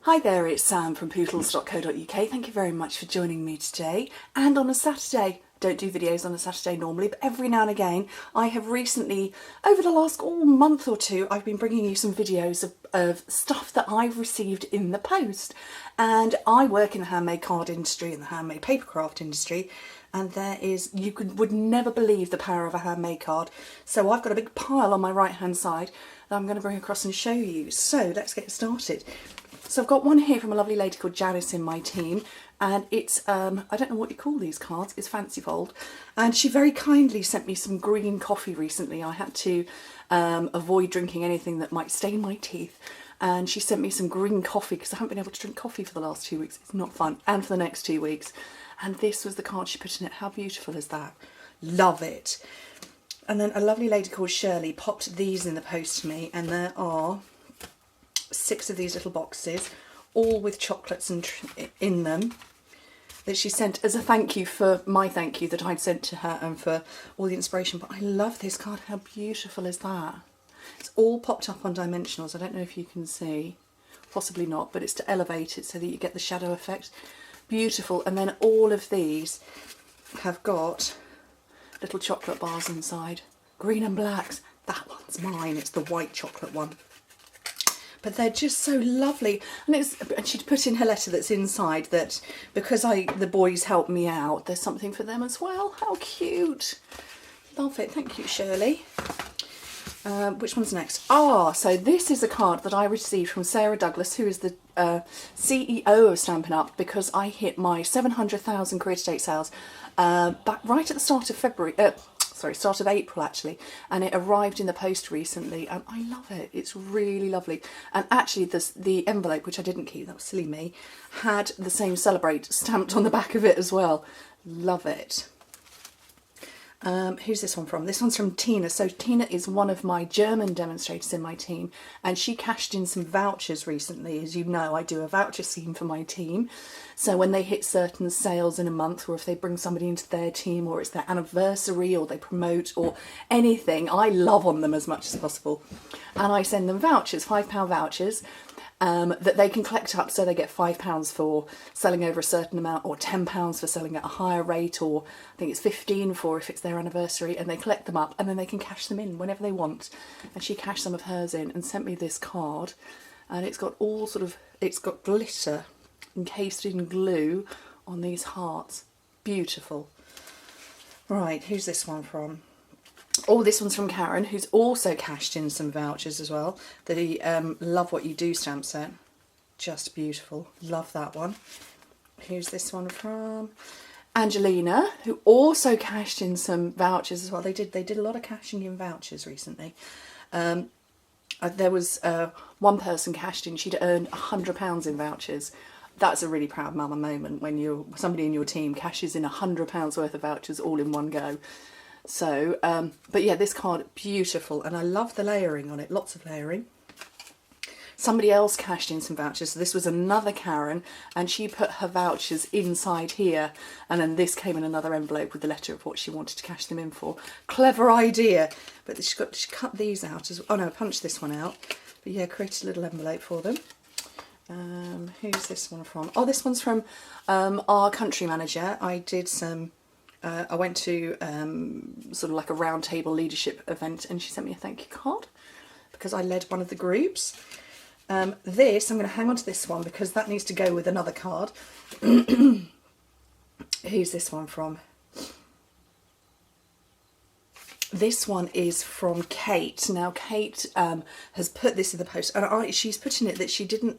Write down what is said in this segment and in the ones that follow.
Hi there, it's Sam from poodles.co.uk. Thank you very much for joining me today. And on a Saturday, don't do videos on a Saturday normally, but every now and again, I have recently, over the last month or two, I've been bringing you some videos of stuff that I've received in the post. And I work in the handmade card industry and the handmade paper craft industry, and would never believe the power of a handmade card. So I've got a big pile on my right hand side that I'm going to bring across and show you. So let's get started. So I've got one here from a lovely lady called Janice in my team, and it's, I don't know what you call these cards, it's Fancy Fold, and she very kindly sent me some green coffee recently. I had to avoid drinking anything that might stain my teeth, and she sent me some green coffee because I haven't been able to drink coffee for the last 2 weeks. It's not fun, and for the next 2 weeks. And this was the card she put in it. How beautiful is that? Love it. And then a lovely lady called Shirley popped these in the post to me, and there are 6 of these little boxes, all with chocolates in them, that she sent as a thank you for my thank you that I'd sent to her and for all the inspiration. But I love this card. How beautiful is that? It's all popped up on dimensionals. I don't know if you can see, possibly not, but it's to elevate it so that you get the shadow effect. Beautiful. And then all of these have got little chocolate bars inside, green and blacks. That one's mine. It's the white chocolate one. But they're just so lovely. And she'd put in her letter that's inside that because the boys helped me out, there's something for them as well. How cute. Love it. Thank you, Shirley. Which one's next? So this is a card that I received from Sarah Douglas, who is the CEO of Stampin' Up, because I hit my 700,000 career to date sales back right at the start of start of April actually, and it arrived in the post recently, and I love it. It's really lovely. And actually the envelope, which I didn't keep, that was silly me, had the same Celebrate stamped on the back of it as well. Love it. Who's this one from? This one's from Tina. So Tina is one of my German demonstrators in my team, and she cashed in some vouchers recently. As you know, I do a voucher scheme for my team. So when they hit certain sales in a month, or if they bring somebody into their team, or it's their anniversary, or they promote, or anything, I love on them as much as possible. And I send them vouchers, £5 vouchers, that they can collect up, so they get £5 for selling over a certain amount, or £10 for selling at a higher rate, or I think it's 15 for if it's their anniversary, and they collect them up and then they can cash them in whenever they want. And she cashed some of hers in and sent me this card, and it's got it's got glitter encased in glue on these hearts. Beautiful. Right, who's this one from? This one's from Karen, who's also cashed in some vouchers as well. The Love What You Do stamp set. Just beautiful. Love that one. Who's this one from? Angelina, who also cashed in some vouchers as well. They did a lot of cashing in vouchers recently. There was one person cashed in, she'd earned £100 in vouchers. That's a really proud mama moment when somebody in your team cashes in £100 worth of vouchers all in one go. So, but yeah, this card, beautiful, and I love the layering on it, lots of layering. Somebody else cashed in some vouchers, so this was another Karen, and she put her vouchers inside here, and then this came in another envelope with the letter of what she wanted to cash them in for. Clever idea, but she cut these out as, I punched this one out, but yeah, created a little envelope for them. Who's this one from? This one's from our country manager. I went to sort of like a round table leadership event, and she sent me a thank you card because I led one of the groups. I'm going to hang on to this one because that needs to go with another card. Who's this one from? This one is from Kate. Now Kate has put this in the post, and she's put in it that she didn't.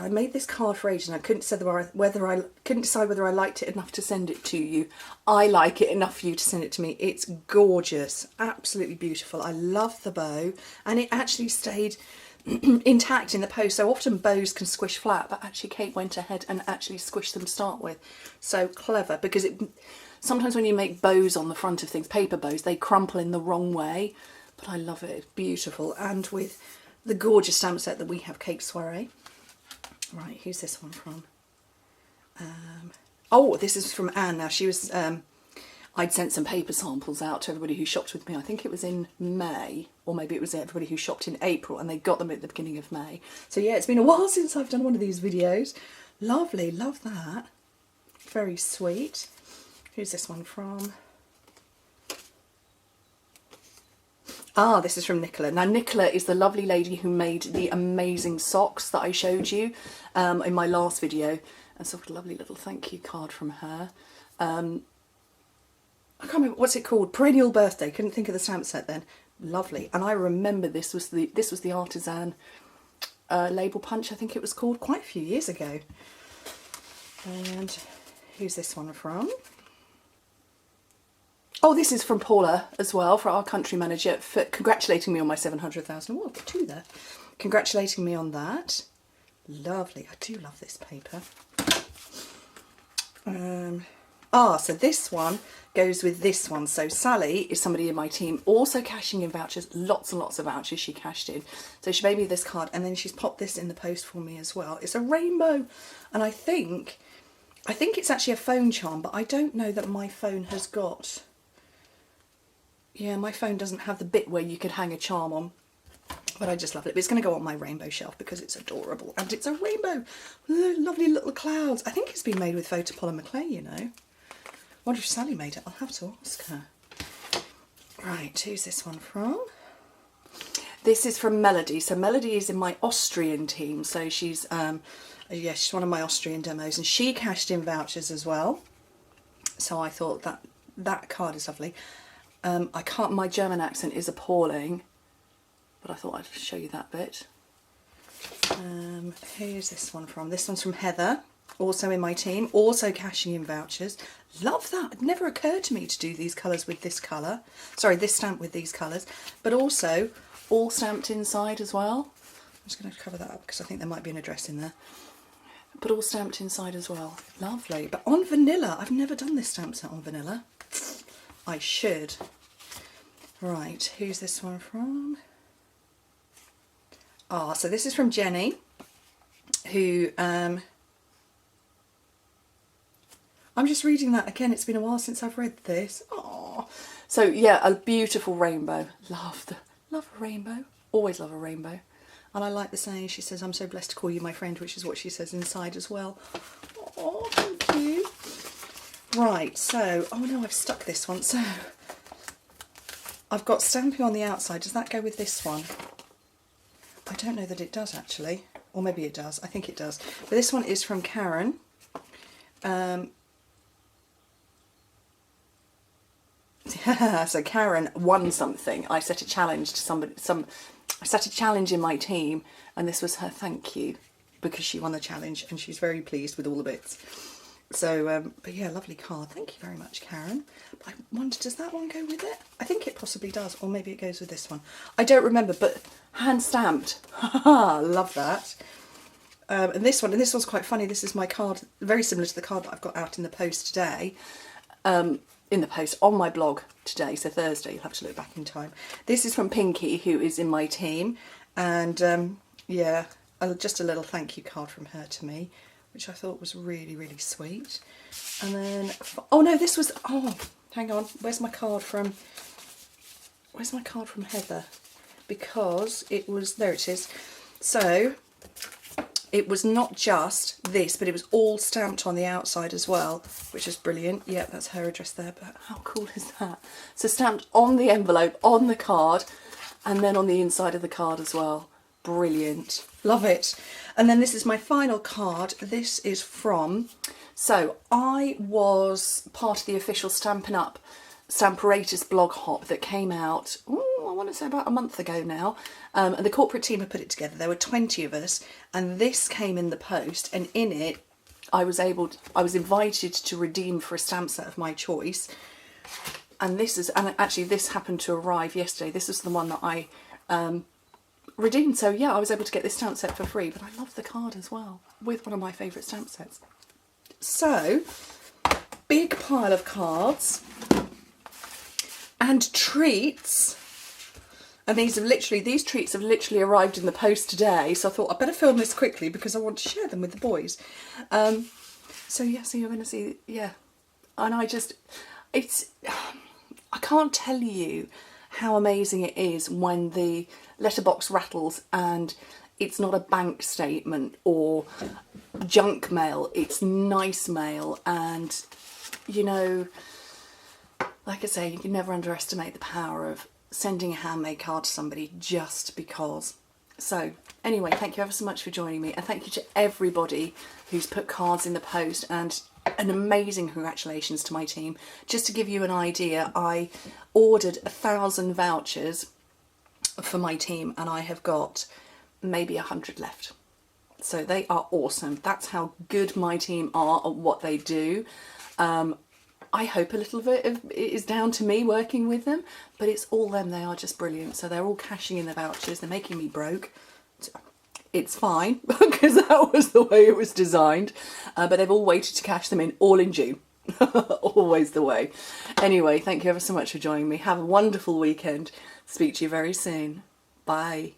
I made this card for ages and I couldn't decide whether I liked it enough to send it to you. I like it enough for you to send it to me. It's gorgeous, absolutely beautiful. I love the bow, and it actually stayed intact in the post. So often bows can squish flat, but actually Kate went ahead and actually squished them to start with. So clever, because sometimes when you make bows on the front of things, paper bows, they crumple in the wrong way, but I love it. It's beautiful, and with the gorgeous stamp set that we have, Cake Soiree. Right, who's this one from? This is from Anne. Now, she was I'd sent some paper samples out to everybody who shopped with me. I think it was in May, or maybe it was everybody who shopped in April, and they got them at the beginning of May. So yeah, it's been a while since I've done one of these videos. Lovely, love that. Very sweet. Who's this one from? Ah, this is from Nicola. Now, Nicola is the lovely lady who made the amazing socks that I showed you in my last video. And so, a lovely little thank you card from her. I can't remember, what's it called? Perennial Birthday. Couldn't think of the stamp set then. Lovely. And I remember this was the Artisan label punch, I think it was called, quite a few years ago. And who's this one from? Oh, this is from Paula as well, for our country manager, for congratulating me on my 700,000. Oh, I've got two there. Congratulating me on that. Lovely. I do love this paper. So this one goes with this one. So Sally is somebody in my team also cashing in vouchers, lots and lots of vouchers she cashed in. So she made me this card, and then she's popped this in the post for me as well. It's a rainbow, and I think it's actually a phone charm, but I don't know that my phone has got... Yeah, my phone doesn't have the bit where you could hang a charm on, but I just love it. But it's going to go on my rainbow shelf because it's adorable, and it's a rainbow with lovely little clouds. I think it's been made with photopolymer clay, you know. Wonder if Sally made it. I'll have to ask her. Right, who's this one from? This is from Melody. So Melody is in my Austrian team. So she's she's one of my Austrian demos, and she cashed in vouchers as well. So I thought that card is lovely. My German accent is appalling, but I thought I'd show you that bit. Who's this one from? This one's from Heather, also in my team, also cashing in vouchers. Love that. It never occurred to me to do these colours with this colour. Sorry, this stamp with these colours, but also all stamped inside as well. I'm just going to cover that up because I think there might be an address in there. But all stamped inside as well. Lovely. But on vanilla. I've never done this stamp set on vanilla. I should. Right, who's this one from? So this is from Jenny, who, I'm just reading that again. It's been a while since I've read this. Oh, so yeah, a beautiful rainbow. Love a rainbow. Always love a rainbow. And I like the saying, she says, "I'm so blessed to call you my friend," which is what she says inside as well. Oh, thank you. Right, so, oh no, I've stuck this one. So, I've got stamping on the outside. Does that go with this one? I don't know that it does actually. Or maybe it does. I think it does. But this one is from Karen. So Karen won something. I set a challenge to somebody. I set a challenge in my team, and this was her thank you because she won the challenge, and she's very pleased with all the bits. So, but yeah, lovely card. Thank you very much, Karen. But I wonder, does that one go with it? I think it possibly does, or maybe it goes with this one. I don't remember, but hand stamped. Love that. And this one's quite funny. This is my card, very similar to the card that I've got out in the post today. In the post on my blog today, so Thursday. You'll have to look back in time. This is from Pinky, who is in my team, and yeah, just a little thank you card from her to me, which I thought was really, really sweet. And then, oh no, this was, oh, hang on, where's my card from Heather? Because it was, there it is. So, it was not just this, but it was all stamped on the outside as well, which is brilliant. Yeah, that's her address there, but how cool is that? So stamped on the envelope, on the card, and then on the inside of the card as well. Brilliant. Love it. And then this is my final card. This is from, so I was part of the official Stampin' Up! Stamparatus blog hop that came out, I want to say about a month ago now, and the corporate team had put it together. There were 20 of us, and this came in the post, and in it I was invited to redeem for a stamp set of my choice, and actually this happened to arrive yesterday. This is the one that I redeemed, so yeah, I was able to get this stamp set for free, but I love the card as well, with one of my favourite stamp sets. So, big pile of cards and treats, and these treats have literally arrived in the post today, so I thought I'd better film this quickly because I want to share them with the boys. So yeah, so you're going to see, yeah, and it's, I can't tell you how amazing it is when the letterbox rattles and it's not a bank statement or junk mail, it's nice mail. And you know, like I say, you can never underestimate the power of sending a handmade card to somebody just because. So anyway, thank you ever so much for joining me, and thank you to everybody who's put cards in the post, and an amazing congratulations to my team. Just to give you an idea, I ordered 1,000 vouchers for my team and I have got maybe 100 left. So they are awesome. That's how good my team are at what they do. I hope a little bit of it is down to me working with them, but it's all them. They are just brilliant. So they're all cashing in the vouchers. They're making me broke. It's fine because that was the way it was designed. But they've all waited to cash them in, all in June. Always the way. Anyway, thank you ever so much for joining me. Have a wonderful weekend. Speak to you very soon. Bye.